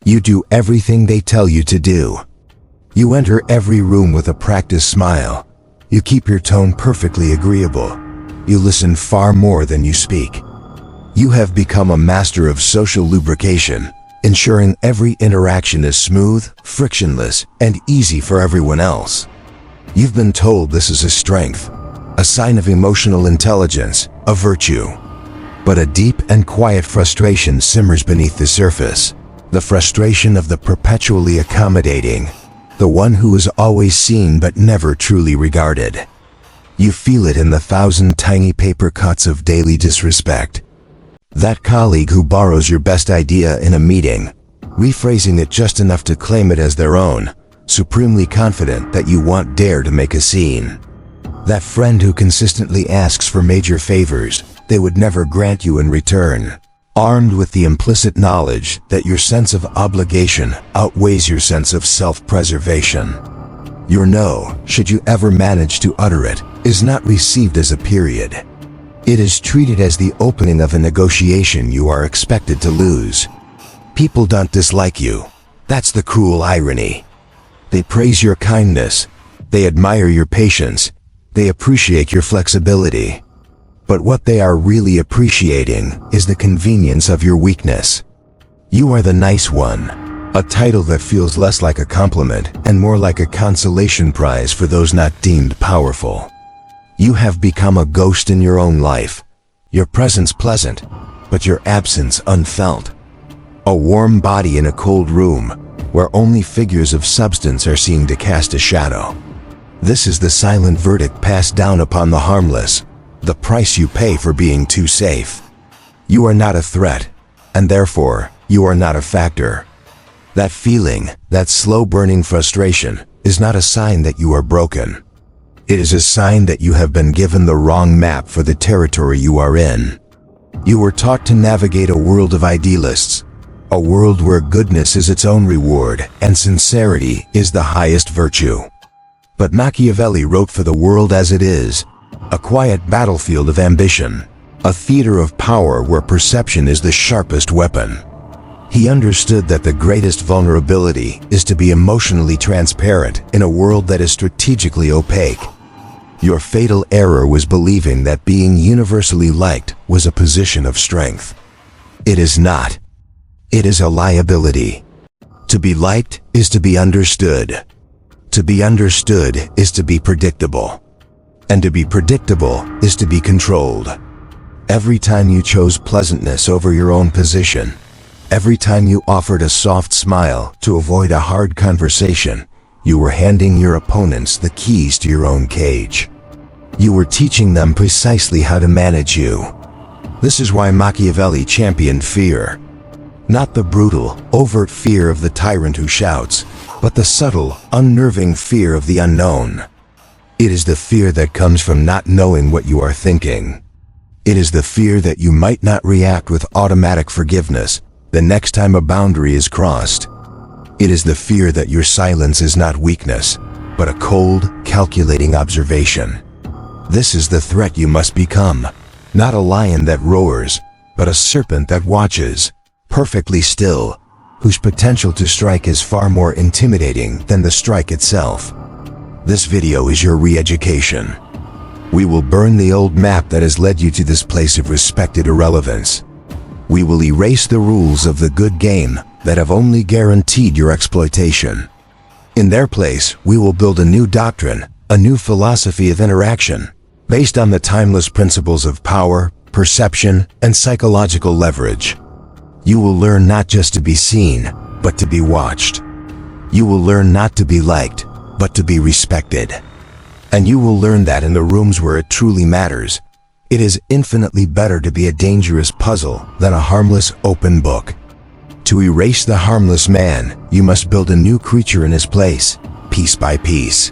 You do everything they tell you to do. You enter every room with a practiced smile. You keep your tone perfectly agreeable. You listen far more than you speak. You have become a master of social lubrication, ensuring every interaction is smooth, frictionless, and easy for everyone else. You've been told this is a strength, a sign of emotional intelligence, a virtue. But a deep and quiet frustration simmers beneath the surface. The frustration of the perpetually accommodating, the one who is always seen but never truly regarded. You feel it in the 1,000 tiny paper cuts of daily disrespect. That colleague who borrows your best idea in a meeting, rephrasing it just enough to claim it as their own, supremely confident that you won't dare to make a scene. That friend who consistently asks for major favors they would never grant you in return, armed with the implicit knowledge that your sense of obligation outweighs your sense of self-preservation. Your no, should you ever manage to utter it, is not received as a period. It is treated as the opening of a negotiation you are expected to lose. People don't dislike you. That's the cruel irony. They praise your kindness. They admire your patience. They appreciate your flexibility. But what they are really appreciating is the convenience of your weakness. You are the nice one, a title that feels less like a compliment and more like a consolation prize for those not deemed powerful. You have become a ghost in your own life, your presence pleasant, but your absence unfelt. A warm body in a cold room, where only figures of substance are seen to cast a shadow. This is the silent verdict passed down upon the harmless, the price you pay for being too safe. You are not a threat, and therefore, you are not a factor. That feeling, that slow-burning frustration, is not a sign that you are broken. It is a sign that you have been given the wrong map for the territory you are in. You were taught to navigate a world of idealists, a world where goodness is its own reward and sincerity is the highest virtue. But Machiavelli wrote for the world as it is, a quiet battlefield of ambition, a theater of power where perception is the sharpest weapon. He understood that the greatest vulnerability is to be emotionally transparent in a world that is strategically opaque. Your fatal error was believing that being universally liked was a position of strength. It is not. It is a liability. To be liked is to be understood. To be understood is to be predictable. And to be predictable is to be controlled. Every time you chose pleasantness over your own position, every time you offered a soft smile to avoid a hard conversation, you were handing your opponents the keys to your own cage. You were teaching them precisely how to manage you. This is why Machiavelli championed fear. Not the brutal, overt fear of the tyrant who shouts, but the subtle, unnerving fear of the unknown. It is the fear that comes from not knowing what you are thinking. It is the fear that you might not react with automatic forgiveness the next time a boundary is crossed. It is the fear that your silence is not weakness, but a cold, calculating observation. This is the threat you must become, not a lion that roars, but a serpent that watches, perfectly still, whose potential to strike is far more intimidating than the strike itself. This video is your re-education. We will burn the old map that has led you to this place of respected irrelevance. We will erase the rules of the good game that have only guaranteed your exploitation. In their place, we will build a new doctrine, a new philosophy of interaction, based on the timeless principles of power, perception, and psychological leverage. You will learn not just to be seen, but to be watched. You will learn not to be liked, but to be respected. And you will learn that in the rooms where it truly matters, it is infinitely better to be a dangerous puzzle than a harmless open book. To erase the harmless man, you must build a new creature in his place, piece by piece.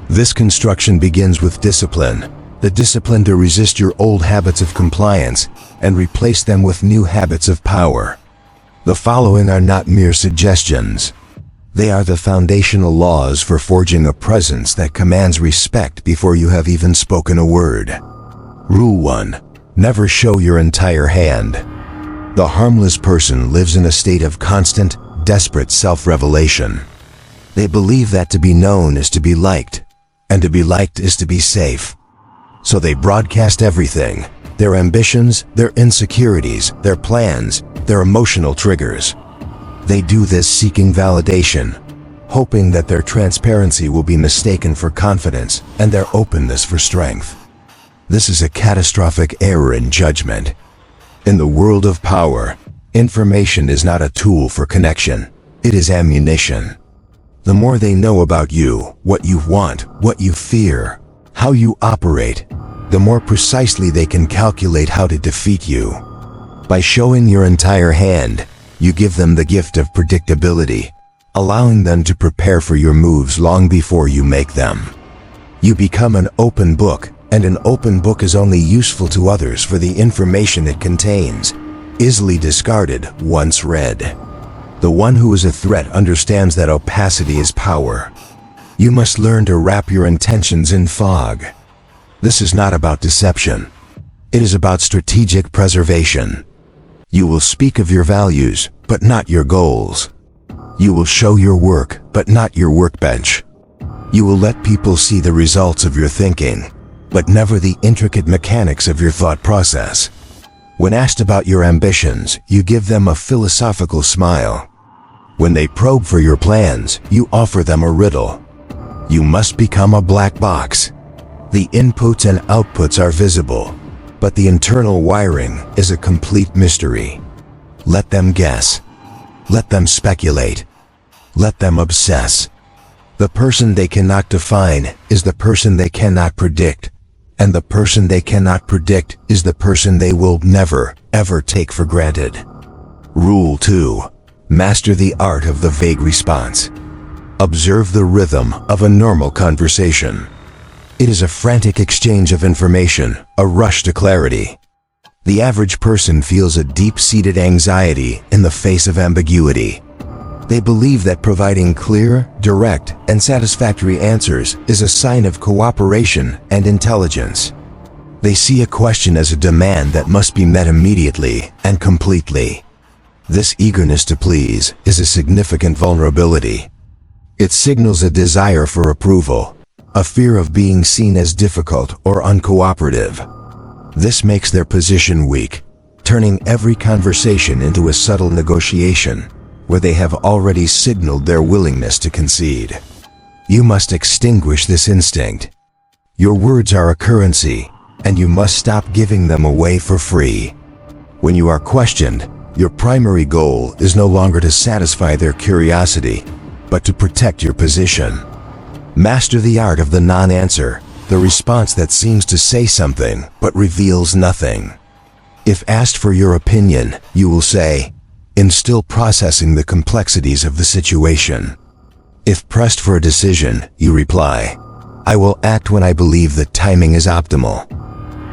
This construction begins with discipline, the discipline to resist your old habits of compliance and replace them with new habits of power. The following are not mere suggestions. They are the foundational laws for forging a presence that commands respect before you have even spoken a word. Rule 1. Never show your entire hand. The harmless person lives in a state of constant, desperate self-revelation. They believe that to be known is to be liked, and to be liked is to be safe. So they broadcast everything: their ambitions, their insecurities, their plans, their emotional triggers. They do this seeking validation, hoping that their transparency will be mistaken for confidence and their openness for strength. This is a catastrophic error in judgment. In the world of power, information is not a tool for connection, it is ammunition. The more they know about you, what you want, what you fear, how you operate, the more precisely they can calculate how to defeat you. By showing your entire hand, you give them the gift of predictability, allowing them to prepare for your moves long before you make them. You become an open book, and an open book is only useful to others for the information it contains, easily discarded once read. The one who is a threat understands that opacity is power. You must learn to wrap your intentions in fog. This is not about deception. It is about strategic preservation. You will speak of your values, but not your goals. You will show your work, but not your workbench. You will let people see the results of your thinking, but never the intricate mechanics of your thought process. When asked about your ambitions, you give them a philosophical smile. When they probe for your plans, you offer them a riddle. You must become a black box. The inputs and outputs are visible, but the internal wiring is a complete mystery. Let them guess. Let them speculate. Let them obsess. The person they cannot define is the person they cannot predict, and the person they cannot predict is the person they will never, ever take for granted. Rule 2. Master the art of the vague response. Observe the rhythm of a normal conversation. It is a frantic exchange of information, a rush to clarity. The average person feels a deep-seated anxiety in the face of ambiguity. They believe that providing clear, direct, and satisfactory answers is a sign of cooperation and intelligence. They see a question as a demand that must be met immediately and completely. This eagerness to please is a significant vulnerability. It signals a desire for approval, a fear of being seen as difficult or uncooperative. This makes their position weak, turning every conversation into a subtle negotiation, where they have already signaled their willingness to concede. You must extinguish this instinct. Your words are a currency, and you must stop giving them away for free. When you are questioned, your primary goal is no longer to satisfy their curiosity, but to protect your position. Master the art of the non-answer, the response that seems to say something but reveals nothing. If asked for your opinion, you will say, "I'm still processing the complexities of the situation." If pressed for a decision, you reply, "I will act when I believe the timing is optimal."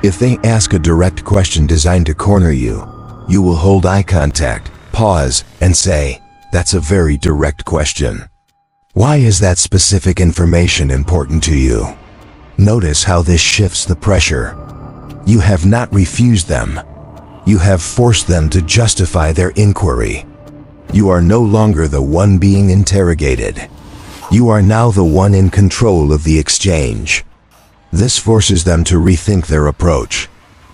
If they ask a direct question designed to corner you, you will hold eye contact, pause, and say, "That's a very direct question. Why is that specific information important to you?" Notice how this shifts the pressure. You have not refused them. You have forced them to justify their inquiry. You are no longer the one being interrogated. You are now the one in control of the exchange. This forces them to rethink their approach,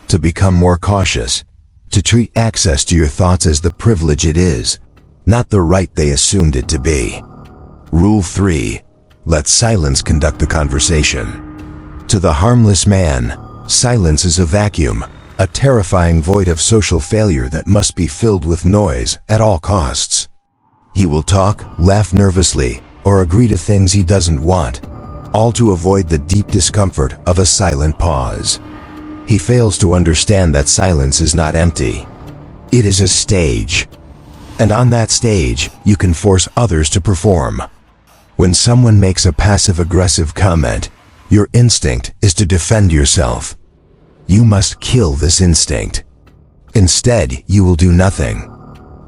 to become more cautious, to treat access to your thoughts as the privilege it is, not the right they assumed it to be. Rule 3. Let silence conduct the conversation. To the harmless man, silence is a vacuum, a terrifying void of social failure that must be filled with noise at all costs. He will talk, laugh nervously, or agree to things he doesn't want, all to avoid the deep discomfort of a silent pause. He fails to understand that silence is not empty. It is a stage. And on that stage, you can force others to perform. When someone makes a passive-aggressive comment, your instinct is to defend yourself. You must kill this instinct. Instead, you will do nothing.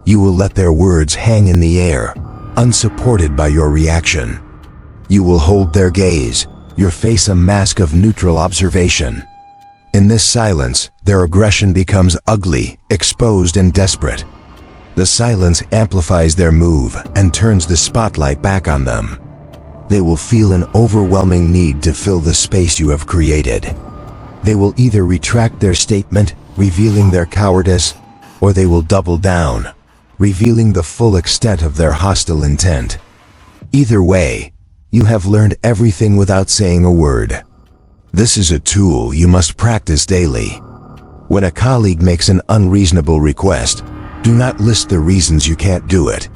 You will let their words hang in the air, unsupported by your reaction. You will hold their gaze, your face a mask of neutral observation. In this silence, their aggression becomes ugly, exposed, and desperate. The silence amplifies their move and turns the spotlight back on them. They will feel an overwhelming need to fill the space you have created. They will either retract their statement, revealing their cowardice, or they will double down, revealing the full extent of their hostile intent. Either way, you have learned everything without saying a word. This is a tool you must practice daily. When a colleague makes an unreasonable request, do not list the reasons you can't do it.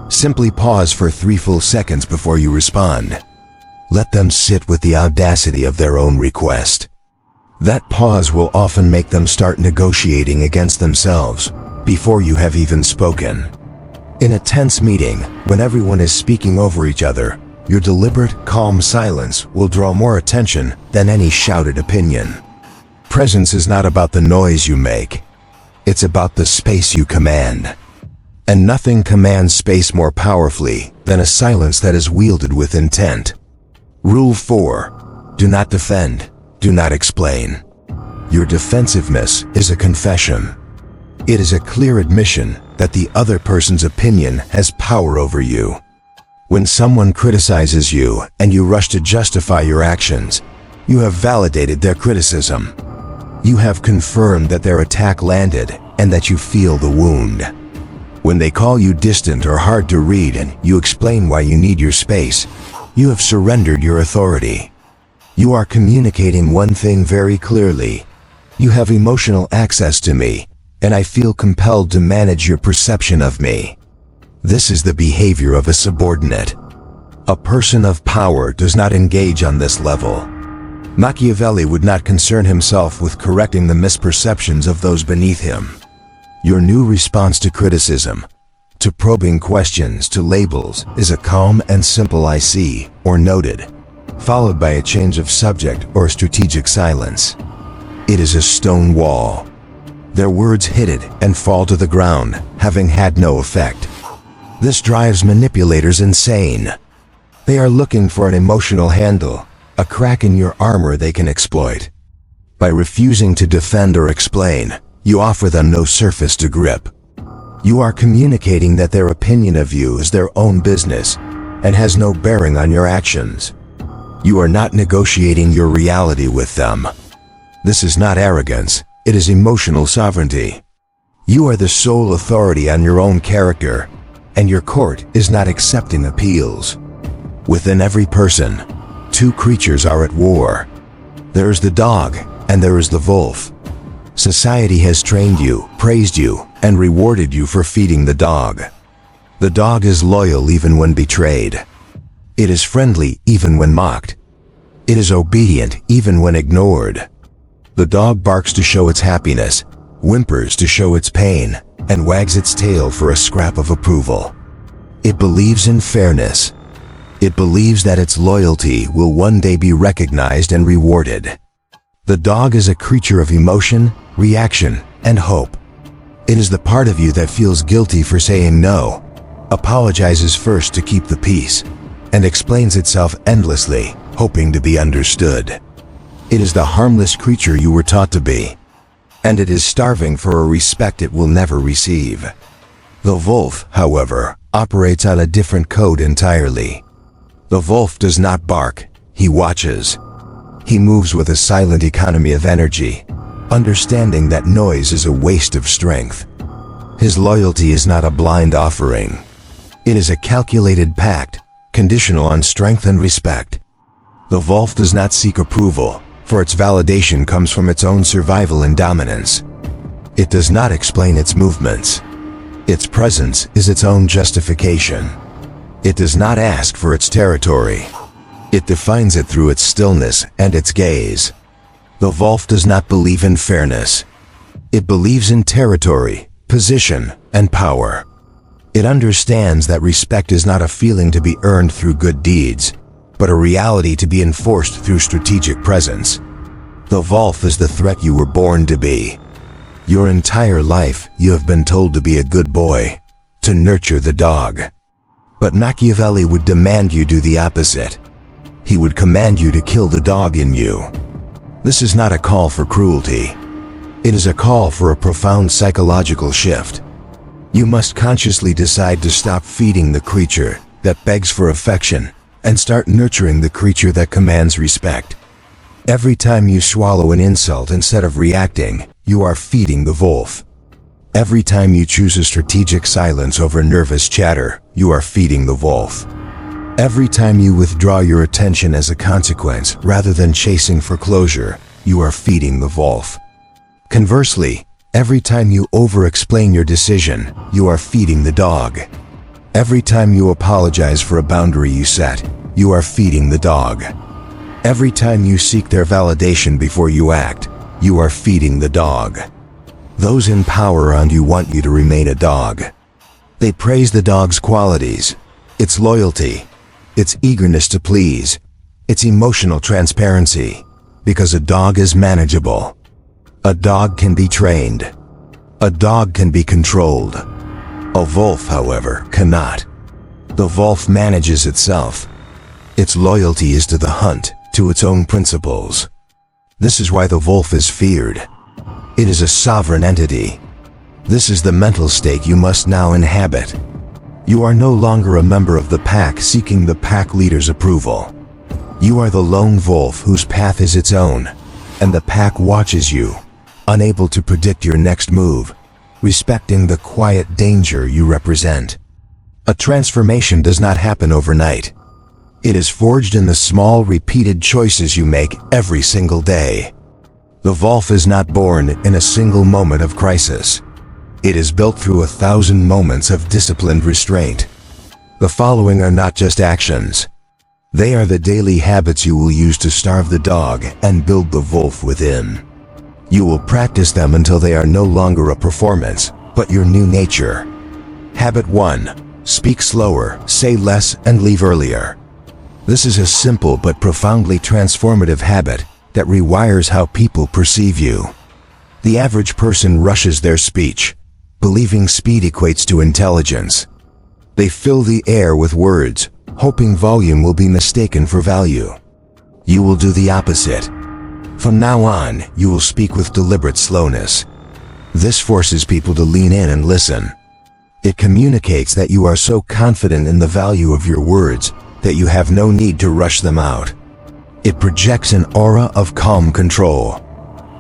Simply pause for 3 full seconds before you respond. Let them sit with the audacity of their own request. That pause will often make them start negotiating against themselves before you have even spoken. In a tense meeting, when everyone is speaking over each other, your deliberate, calm silence will draw more attention than any shouted opinion. Presence is not about the noise you make. It's about the space you command. And nothing commands space more powerfully than a silence that is wielded with intent. Rule 4. Do not defend. Do not explain. Your defensiveness is a confession. It is a clear admission that the other person's opinion has power over you. When someone criticizes you and you rush to justify your actions, you have validated their criticism. You have confirmed that their attack landed and that you feel the wound. When they call you distant or hard to read and you explain why you need your space, you have surrendered your authority. You are communicating one thing very clearly. You have emotional access to me, and I feel compelled to manage your perception of me. This is the behavior of a subordinate. A person of power does not engage on this level. Machiavelli would not concern himself with correcting the misperceptions of those beneath him. Your new response to criticism, to probing questions, to labels, is a calm and simple "I see" or "noted," followed by a change of subject or strategic silence. It is a stone wall. Their words hit it and fall to the ground, having had no effect. This drives manipulators insane. They are looking for an emotional handle, a crack in your armor they can exploit. By refusing to defend or explain, you offer them no surface to grip. You are communicating that their opinion of you is their own business and has no bearing on your actions. You are not negotiating your reality with them. This is not arrogance, it is emotional sovereignty. You are the sole authority on your own character, and your court is not accepting appeals. Within every person, 2 creatures are at war. There is the dog, and there is the wolf. Society has trained you, praised you, and rewarded you for feeding the dog. The dog is loyal even when betrayed. It is friendly even when mocked. It is obedient even when ignored. The dog barks to show its happiness, whimpers to show its pain, and wags its tail for a scrap of approval. It believes in fairness. It believes that its loyalty will one day be recognized and rewarded. The dog is a creature of emotion, reaction, and hope. It is the part of you that feels guilty for saying no, apologizes first to keep the peace, and explains itself endlessly, hoping to be understood. It is the harmless creature you were taught to be, and it is starving for a respect it will never receive. The wolf, however, operates on a different code entirely. The wolf does not bark, he watches. He moves with a silent economy of energy, understanding that noise is a waste of strength. His loyalty is not a blind offering. It is a calculated pact, conditional on strength and respect. The wolf does not seek approval, for its validation comes from its own survival and dominance. It does not explain its movements. Its presence is its own justification. It does not ask for its territory. It defines it through its stillness and its gaze. The wolf does not believe in fairness. It believes in territory, position, and power. It understands that respect is not a feeling to be earned through good deeds, but a reality to be enforced through strategic presence. The wolf is the threat you were born to be. Your entire life you have been told to be a good boy, to nurture the dog. But Machiavelli would demand you do the opposite. He would command you to kill the dog in you. This is not a call for cruelty. It is a call for a profound psychological shift. You must consciously decide to stop feeding the creature that begs for affection and start nurturing the creature that commands respect. Every time you swallow an insult instead of reacting, you are feeding the wolf. Every time you choose a strategic silence over nervous chatter, you are feeding the wolf. Every time you withdraw your attention as a consequence rather than chasing for closure, you are feeding the wolf. Conversely, every time you over-explain your decision, you are feeding the dog. Every time you apologize for a boundary you set, you are feeding the dog. Every time you seek their validation before you act, you are feeding the dog. Those in power around you want you to remain a dog. They praise the dog's qualities, its loyalty, its eagerness to please, its emotional transparency, because a dog is manageable. A dog can be trained. A dog can be controlled. A wolf, however, cannot. The wolf manages itself. Its loyalty is to the hunt, to its own principles. This is why the wolf is feared. It is a sovereign entity. This is the mental state you must now inhabit. You are no longer a member of the pack seeking the pack leader's approval. You are the lone wolf whose path is its own, and the pack watches you, unable to predict your next move, respecting the quiet danger you represent. A transformation does not happen overnight. It is forged in the small, repeated choices you make every single day. The wolf is not born in a single moment of crisis. It is built through 1,000 moments of disciplined restraint. The following are not just actions. They are the daily habits you will use to starve the dog and build the wolf within. You will practice them until they are no longer a performance, but your new nature. Habit 1. Speak slower, say less, and leave earlier. This is a simple but profoundly transformative habit that rewires how people perceive you. The average person rushes their speech, believing speed equates to intelligence. They fill the air with words, hoping volume will be mistaken for value. You will do the opposite. From now on, you will speak with deliberate slowness. This forces people to lean in and listen. It communicates that you are so confident in the value of your words that you have no need to rush them out. It projects an aura of calm control.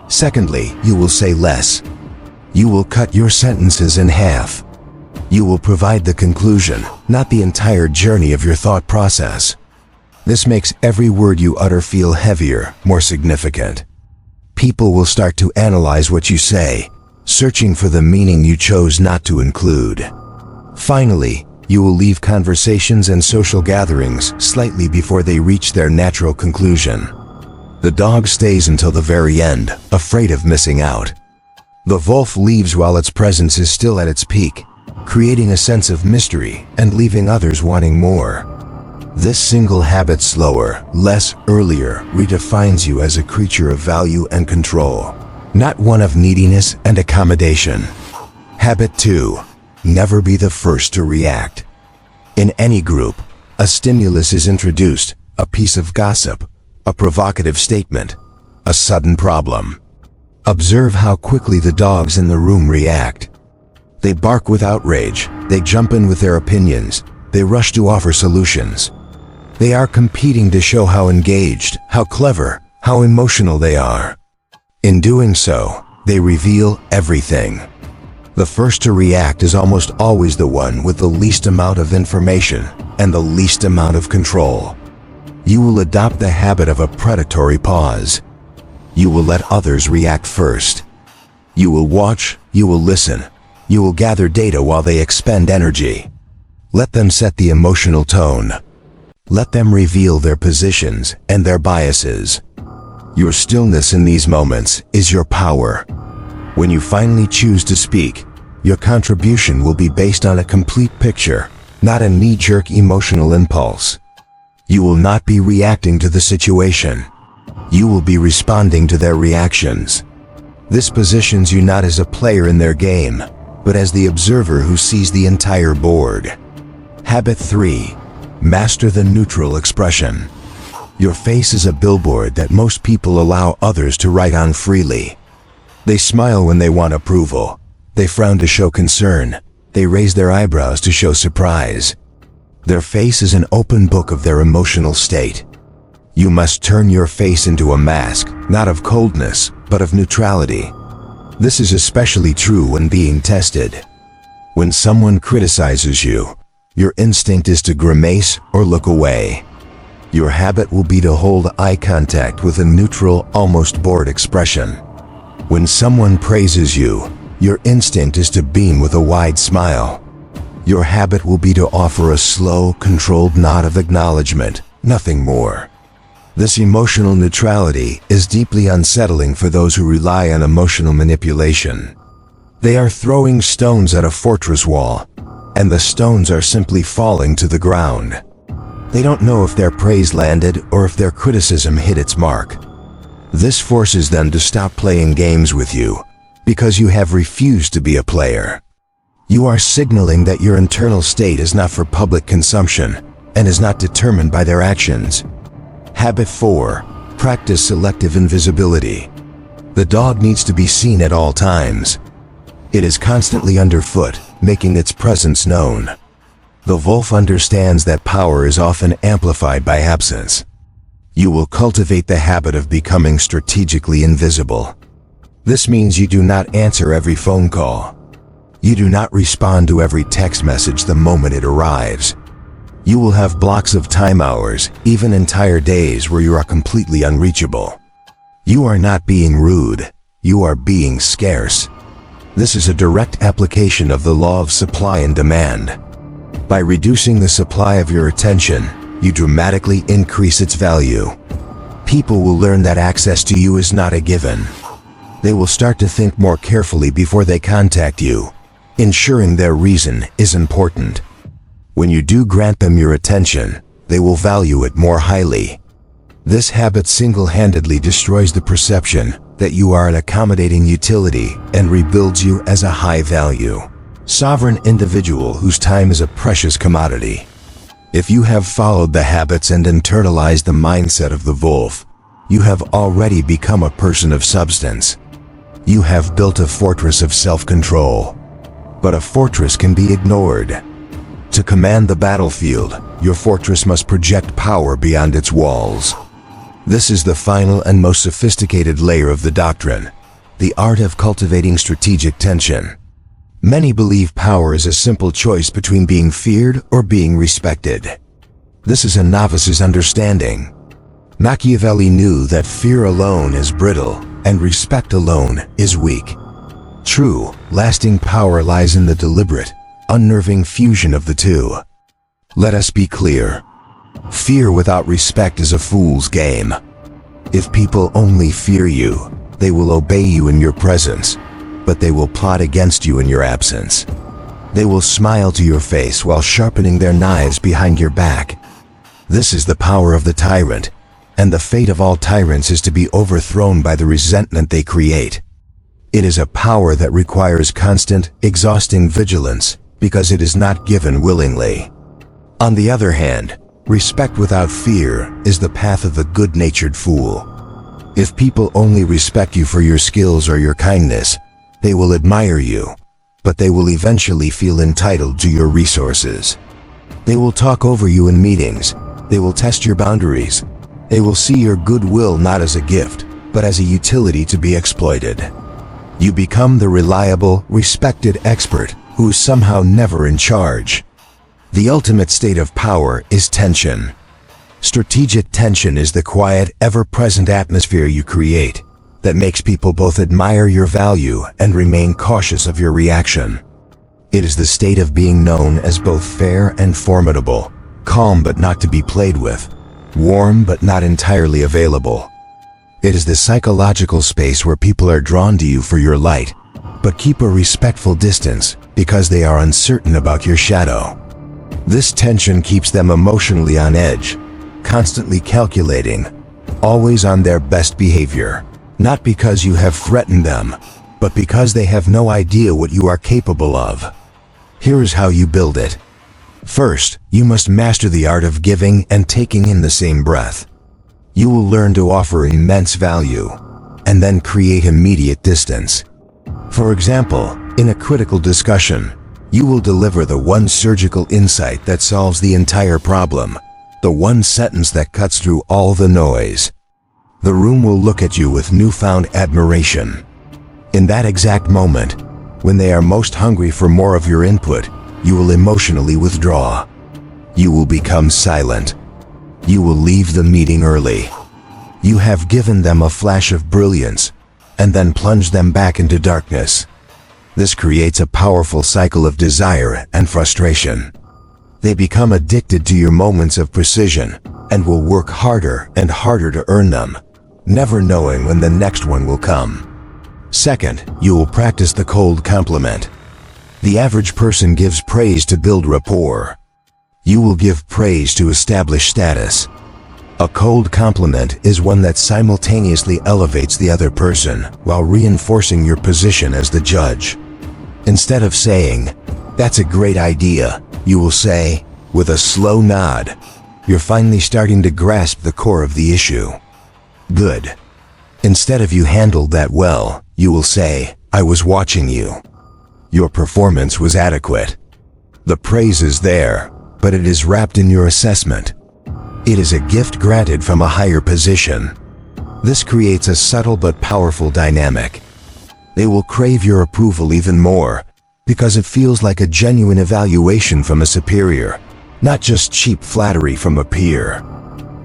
Secondly, you will say less. You will cut your sentences in half. You will provide the conclusion, not the entire journey of your thought process. This makes every word you utter feel heavier, more significant. People will start to analyze what you say, searching for the meaning you chose not to include. Finally, you will leave conversations and social gatherings slightly before they reach their natural conclusion. The dog stays until the very end, afraid of missing out. The wolf leaves while its presence is still at its peak, creating a sense of mystery and leaving others wanting more. This single habit, slower, less, earlier, redefines you as a creature of value and control, not one of neediness and accommodation. Habit 2. Never be the first to react. In any group, a stimulus is introduced, a piece of gossip, a provocative statement, a sudden problem. Observe how quickly the dogs in the room react. They bark with outrage, they jump in with their opinions, they rush to offer solutions. They are competing to show how engaged, how clever, how emotional they are. In doing so, they reveal everything. The first to react is almost always the one with the least amount of information and the least amount of control. You will adopt the habit of a predatory pause. You will let others react first. You will watch, you will listen, you will gather data while they expend energy. Let them set the emotional tone. Let them reveal their positions and their biases. Your stillness in these moments is your power. When you finally choose to speak, your contribution will be based on a complete picture, not a knee-jerk emotional impulse. You will not be reacting to the situation. You will be responding to their reactions. This positions you not as a player in their game, but as the observer who sees the entire board. Habit 3. Master the neutral expression. Your face is a billboard that most people allow others to write on freely. They smile when they want approval. They frown to show concern. They raise their eyebrows to show surprise. Their face is an open book of their emotional state. You must turn your face into a mask, not of coldness, but of neutrality. This is especially true when being tested. When someone criticizes you, your instinct is to grimace or look away. Your habit will be to hold eye contact with a neutral, almost bored expression. When someone praises you, your instinct is to beam with a wide smile. Your habit will be to offer a slow, controlled nod of acknowledgement, nothing more. This emotional neutrality is deeply unsettling for those who rely on emotional manipulation. They are throwing stones at a fortress wall, and the stones are simply falling to the ground. They don't know if their praise landed or if their criticism hit its mark. This forces them to stop playing games with you, because you have refused to be a player. You are signaling that your internal state is not for public consumption and is not determined by their actions. Habit 4. Practice selective invisibility. The dog needs to be seen at all times. It is constantly underfoot, making its presence known. The wolf understands that power is often amplified by absence. You will cultivate the habit of becoming strategically invisible. This means you do not answer every phone call. You do not respond to every text message the moment it arrives. You will have blocks of time hours, even entire days where you are completely unreachable. You are not being rude, you are being scarce. This is a direct application of the law of supply and demand. By reducing the supply of your attention, you dramatically increase its value. People will learn that access to you is not a given. They will start to think more carefully before they contact you, ensuring their reason is important. When you do grant them your attention, they will value it more highly. This habit single-handedly destroys the perception that you are an accommodating utility and rebuilds you as a high-value, sovereign individual whose time is a precious commodity. If you have followed the habits and internalized the mindset of the wolf, you have already become a person of substance. You have built a fortress of self-control. But a fortress can be ignored. To command the battlefield, your fortress must project power beyond its walls. This is the final and most sophisticated layer of the doctrine, the art of cultivating strategic tension. Many believe power is a simple choice between being feared or being respected. This is a novice's understanding. Machiavelli knew that fear alone is brittle and respect alone is weak. True, lasting power lies in the deliberate, unnerving fusion of the two. Let us be clear. Fear without respect is a fool's game. If people only fear you, they will obey you in your presence, but they will plot against you in your absence. They will smile to your face while sharpening their knives behind your back. This is the power of the tyrant, and the fate of all tyrants is to be overthrown by the resentment they create. It is a power that requires constant, exhausting vigilance because it is not given willingly. On the other hand, respect without fear is the path of the good-natured fool. If people only respect you for your skills or your kindness, they will admire you, but they will eventually feel entitled to your resources. They will talk over you in meetings. They will test your boundaries. They will see your goodwill not as a gift, but as a utility to be exploited. You become the reliable, respected expert who is somehow never in charge. The ultimate state of power is tension. Strategic tension is the quiet, ever-present atmosphere you create that makes people both admire your value and remain cautious of your reaction. It is the state of being known as both fair and formidable, calm but not to be played with, warm but not entirely available. It is the psychological space where people are drawn to you for your light, but keep a respectful distance because they are uncertain about your shadow. This tension keeps them emotionally on edge, constantly calculating, always on their best behavior, not because you have threatened them, but because they have no idea what you are capable of. Here is how you build it. First, you must master the art of giving and taking in the same breath. You will learn to offer immense value, and then create immediate distance. For example, in a critical discussion, You will deliver the one surgical insight that solves the entire problem, the one sentence that cuts through all the noise. The room will look at you with newfound admiration. In that exact moment, when they are most hungry for more of your input, you will emotionally withdraw. You will become silent. You will leave the meeting early. You have given them a flash of brilliance, and then plunge them back into darkness. This creates a powerful cycle of desire and frustration. They become addicted to your moments of precision, and will work harder and harder to earn them, never knowing when the next one will come. Second, you will practice the cold compliment. The average person gives praise to build rapport. You will give praise to establish status. A cold compliment is one that simultaneously elevates the other person while reinforcing your position as the judge. Instead of saying, "That's a great idea," you will say, with a slow nod, "You're finally starting to grasp the core of the issue. Good." Instead of "You handled that well," you will say, "I was watching you. Your performance was adequate." The praise is there, but it is wrapped in your assessment. It is a gift granted from a higher position. This creates a subtle but powerful dynamic. They will crave your approval even more, because it feels like a genuine evaluation from a superior, not just cheap flattery from a peer.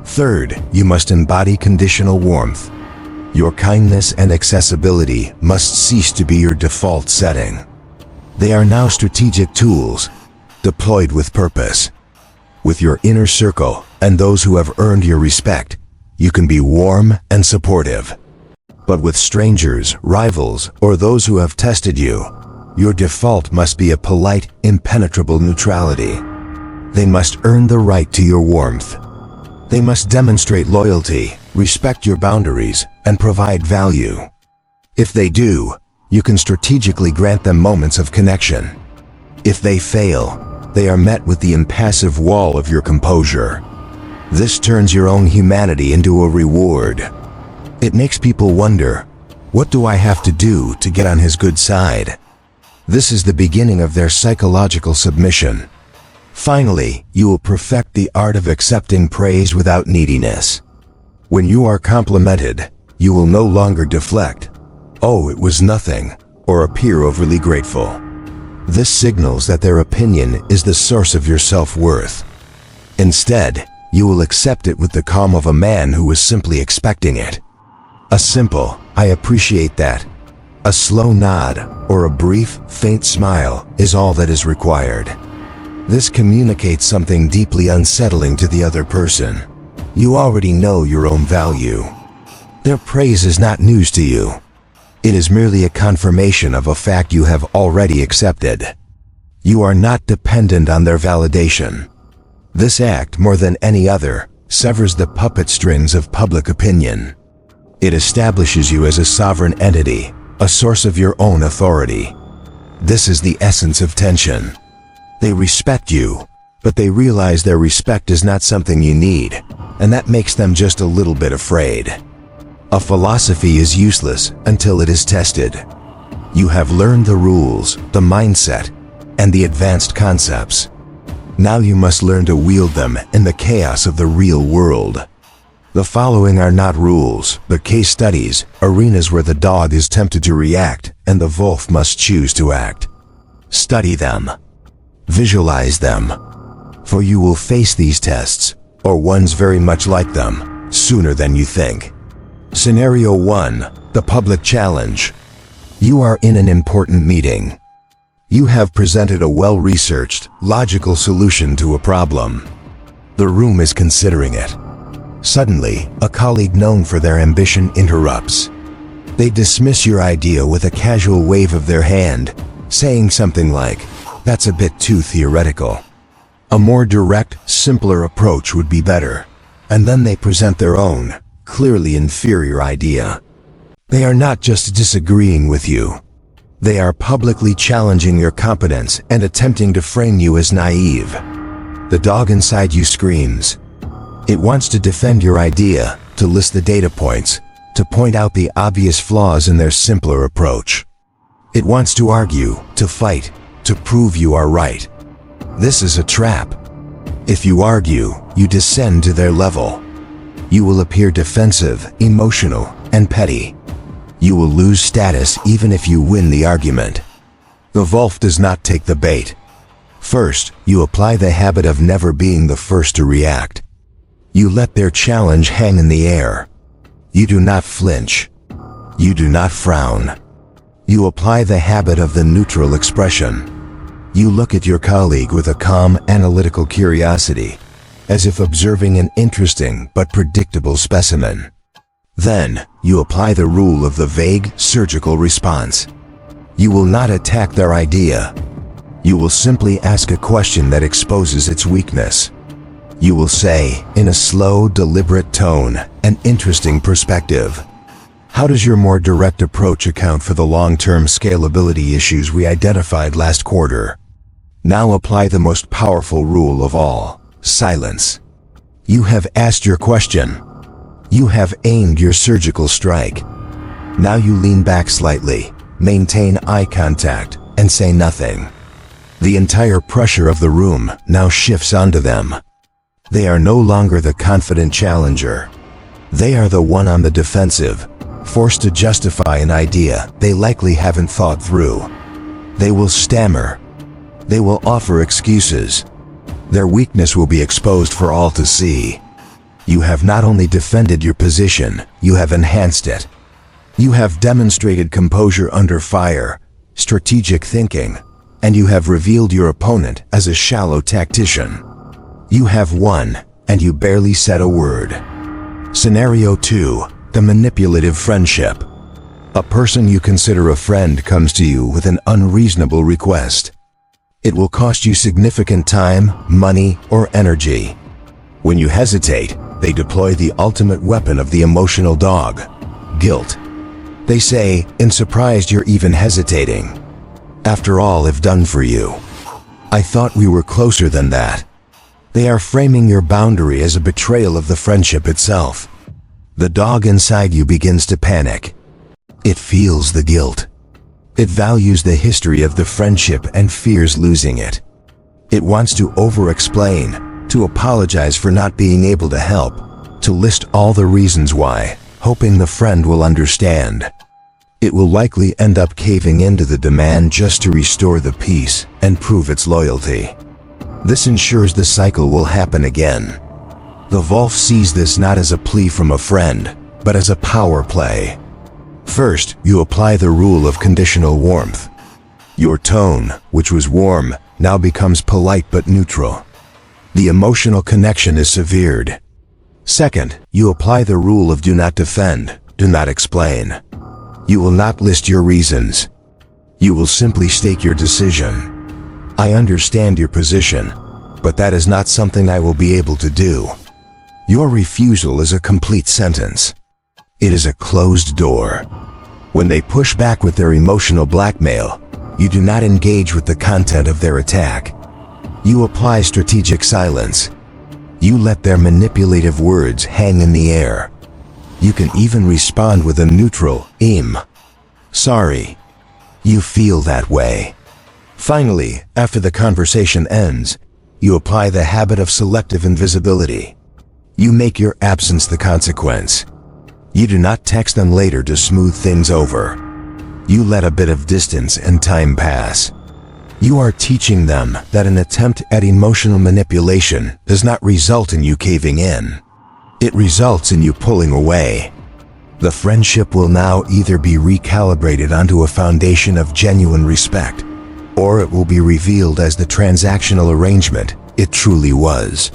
Third, you must embody conditional warmth. Your kindness and accessibility must cease to be your default setting. They are now strategic tools, deployed with purpose. With your inner circle and those who have earned your respect, you can be warm and supportive. But with strangers, rivals, or those who have tested you, your default must be a polite, impenetrable neutrality. They must earn the right to your warmth. They must demonstrate loyalty, respect your boundaries, and provide value. If they do, you can strategically grant them moments of connection. If they fail, they are met with the impassive wall of your composure. This turns your own humanity into a reward. It makes people wonder, what do I have to do to get on his good side? This is the beginning of their psychological submission. Finally, you will perfect the art of accepting praise without neediness. When you are complimented, you will no longer deflect, "Oh, it was nothing," or appear overly grateful. This signals that their opinion is the source of your self-worth. Instead, you will accept it with the calm of a man who was simply expecting it. A simple, "I appreciate that," a slow nod, or a brief, faint smile is all that is required. This communicates something deeply unsettling to the other person. You already know your own value. Their praise is not news to you. It is merely a confirmation of a fact you have already accepted. You are not dependent on their validation. This act, more than any other, severs the puppet strings of public opinion. It establishes you as a sovereign entity, a source of your own authority. This is the essence of tension. They respect you, but they realize their respect is not something you need, and that makes them just a little bit afraid. A philosophy is useless until it is tested. You have learned the rules, the mindset, and the advanced concepts. Now you must learn to wield them in the chaos of the real world. The following are not rules, but case studies, arenas where the dog is tempted to react and the wolf must choose to act. Study them. Visualize them. For you will face these tests, or ones very much like them, sooner than you think. Scenario 1, the public challenge. You are in an important meeting. You have presented a well-researched, logical solution to a problem. The room is considering it. Suddenly, a colleague known for their ambition interrupts. They dismiss your idea with a casual wave of their hand, saying something like, "That's a bit too theoretical. A more direct, simpler approach would be better." And then they present their own, clearly inferior idea. They are not just disagreeing with you. They are publicly challenging your competence and attempting to frame you as naive. The dog inside you screams. It wants to defend your idea, to list the data points, to point out the obvious flaws in their simpler approach. It wants to argue, to fight, to prove you are right. This is a trap. If you argue, you descend to their level. You will appear defensive, emotional, and petty. You will lose status even if you win the argument. The wolf does not take the bait. First, you apply the habit of never being the first to react. You let their challenge hang in the air. You do not flinch. You do not frown. You apply the habit of the neutral expression. You look at your colleague with a calm, analytical curiosity, as if observing an interesting but predictable specimen. Then, you apply the rule of the vague, surgical response. You will not attack their idea. You will simply ask a question that exposes its weakness. You will say, in a slow, deliberate tone, an interesting perspective. How does your more direct approach account for the long-term scalability issues we identified last quarter? Now apply the most powerful rule of all, silence. You have asked your question. You have aimed your surgical strike. Now you lean back slightly, maintain eye contact, and say nothing. The entire pressure of the room now shifts onto them. They are no longer the confident challenger. They are the one on the defensive, forced to justify an idea they likely haven't thought through. They will stammer. They will offer excuses. Their weakness will be exposed for all to see. You have not only defended your position, you have enhanced it. You have demonstrated composure under fire, strategic thinking, and you have revealed your opponent as a shallow tactician. You have won, and you barely said a word. Scenario 2, the manipulative friendship. A person you consider a friend comes to you with an unreasonable request. It will cost you significant time, money, or energy. When you hesitate, they deploy the ultimate weapon of the emotional dog, guilt. They say, in surprise you're even hesitating. After all I've done for you. I thought we were closer than that. They are framing your boundary as a betrayal of the friendship itself. The dog inside you begins to panic. It feels the guilt. It values the history of the friendship and fears losing it. It wants to over-explain, to apologize for not being able to help, to list all the reasons why, hoping the friend will understand. It will likely end up caving into the demand just to restore the peace and prove its loyalty. This ensures the cycle will happen again. The wolf sees this not as a plea from a friend, but as a power play. First, you apply the rule of conditional warmth. Your tone, which was warm, now becomes polite but neutral. The emotional connection is severed. Second, you apply the rule of do not defend, do not explain. You will not list your reasons. You will simply state your decision. I understand your position, but that is not something I will be able to do. Your refusal is a complete sentence. It is a closed door. When they push back with their emotional blackmail, you do not engage with the content of their attack. You apply strategic silence. You let their manipulative words hang in the air. You can even respond with a neutral, sorry. You feel that way. Finally, after the conversation ends, you apply the habit of selective invisibility. You make your absence the consequence. You do not text them later to smooth things over. You let a bit of distance and time pass. You are teaching them that an attempt at emotional manipulation does not result in you caving in. It results in you pulling away. The friendship will now either be recalibrated onto a foundation of genuine respect, or it will be revealed as the transactional arrangement it truly was.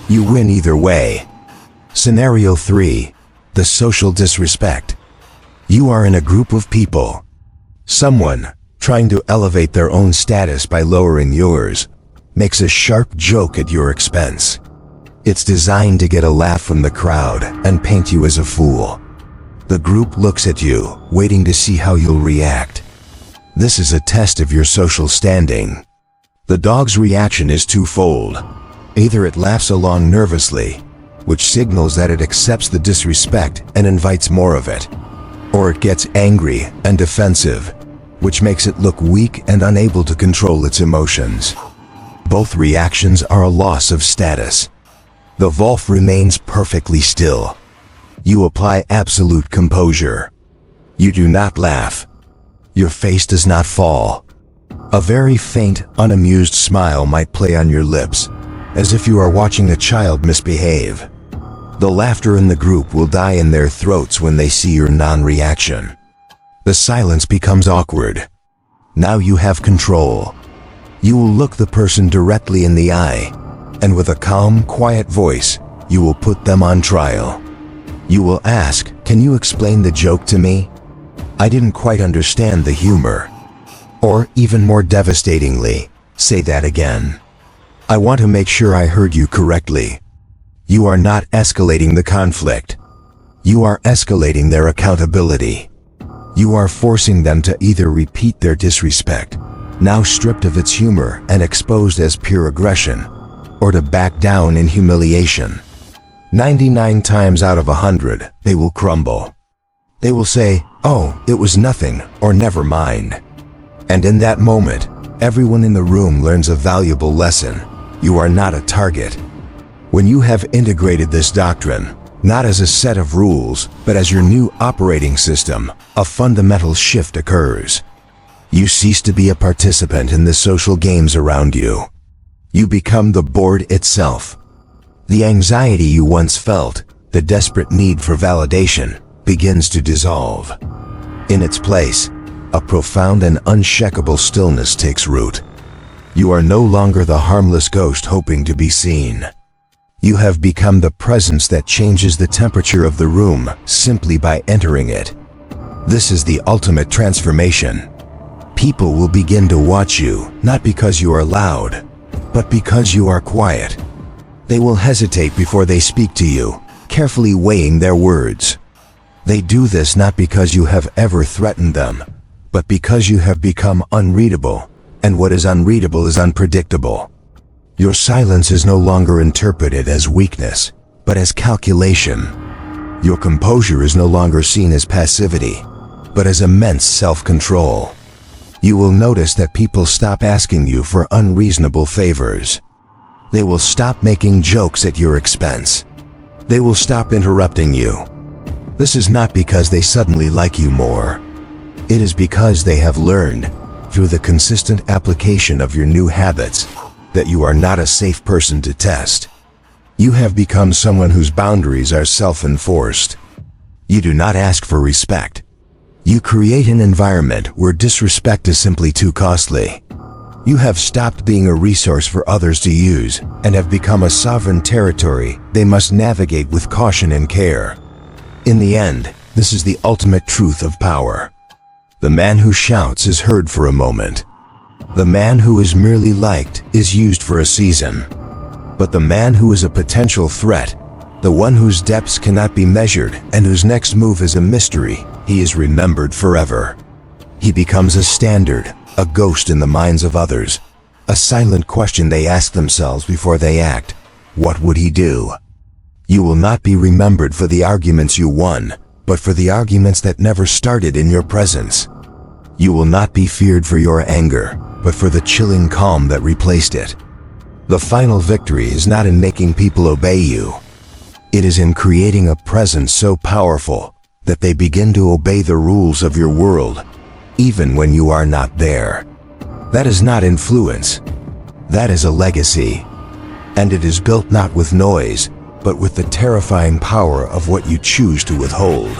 You win either way. Scenario 3. The social disrespect. You are in a group of people. Someone, trying to elevate their own status by lowering yours, makes a sharp joke at your expense. It's designed to get a laugh from the crowd and paint you as a fool. The group looks at you, waiting to see how you'll react. This is a test of your social standing. The dog's reaction is twofold. Either it laughs along nervously, which signals that it accepts the disrespect and invites more of it, or it gets angry and defensive, which makes it look weak and unable to control its emotions. Both reactions are a loss of status. The wolf remains perfectly still. You apply absolute composure. You do not laugh. Your face does not fall. A very faint, unamused smile might play on your lips, as if you are watching a child misbehave. The laughter in the group will die in their throats when they see your non-reaction. The silence becomes awkward. Now you have control. You will look the person directly in the eye, and with a calm, quiet voice, you will put them on trial. You will ask, "Can you explain the joke to me? I didn't quite understand the humor." Or, even more devastatingly, "Say that again. I want to make sure I heard you correctly." You are not escalating the conflict. You are escalating their accountability. You are forcing them to either repeat their disrespect, now stripped of its humor and exposed as pure aggression, or to back down in humiliation. 99 times out of 100, they will crumble. They will say, "Oh, it was nothing," or "Never mind." And in that moment, everyone in the room learns a valuable lesson. You are not a target. When you have integrated this doctrine, not as a set of rules, but as your new operating system, a fundamental shift occurs. You cease to be a participant in the social games around you. You become the board itself. The anxiety you once felt, the desperate need for validation, begins to dissolve. In its place, a profound and unshakable stillness takes root. You are no longer the harmless ghost hoping to be seen. You have become the presence that changes the temperature of the room simply by entering it. This is the ultimate transformation. People will begin to watch you, not because you are loud, but because you are quiet. They will hesitate before they speak to you, carefully weighing their words. They do this not because you have ever threatened them, but because you have become unreadable, and what is unreadable is unpredictable. Your silence is no longer interpreted as weakness, but as calculation. Your composure is no longer seen as passivity, but as immense self-control. You will notice that people stop asking you for unreasonable favors. They will stop making jokes at your expense. They will stop interrupting you. This is not because they suddenly like you more. It is because they have learned, through the consistent application of your new habits, that you are not a safe person to test. You have become someone whose boundaries are self-enforced. You do not ask for respect. You create an environment where disrespect is simply too costly. You have stopped being a resource for others to use and have become a sovereign territory they must navigate with caution and care. In the end, this is the ultimate truth of power. The man who shouts is heard for a moment. The man who is merely liked is used for a season. But the man who is a potential threat, the one whose depths cannot be measured and whose next move is a mystery, he is remembered forever. He becomes a standard, a ghost in the minds of others, a silent question they ask themselves before they act. What would he do? You will not be remembered for the arguments you won, but for the arguments that never started in your presence. You will not be feared for your anger, but for the chilling calm that replaced it. The final victory is not in making people obey you. It is in creating a presence so powerful that they begin to obey the rules of your world, even when you are not there. That is not influence. That is a legacy. And it is built not with noise, but with the terrifying power of what you choose to withhold.